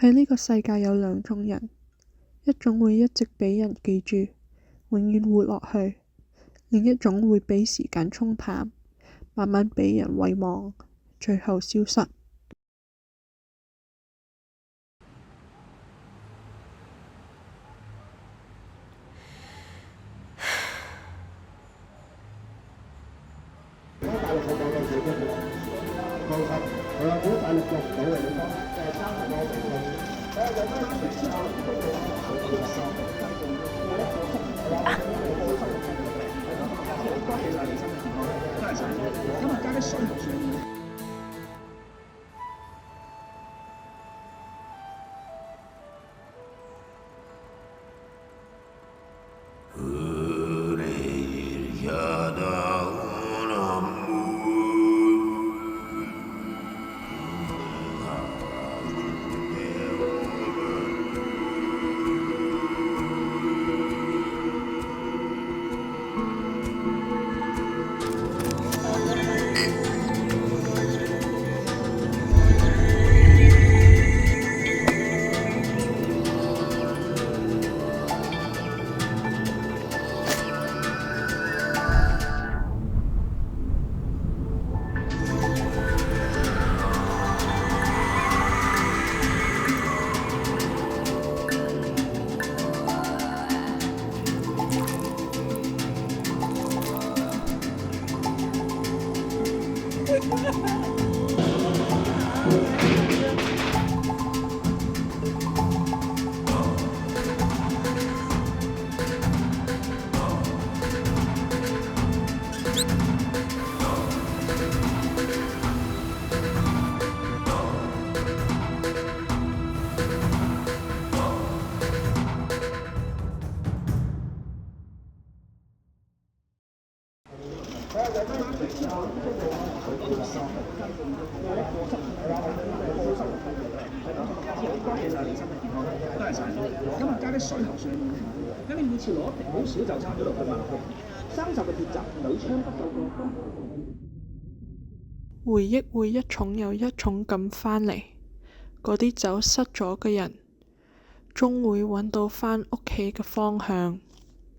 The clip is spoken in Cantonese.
喺呢個世界有兩種人，一種會一直俾人記住，永遠活落去；另一種會俾時間沖淡，慢慢俾人遺忘，最後消失。今日加啲水喉上面，咁你每次攞一滴好少就差咗600萬落去。3集嘅鐵閘每槍不夠過。回憶會一重又一重咁返嚟，嗰啲走失咗嘅人，終會揾到返屋企嘅方向。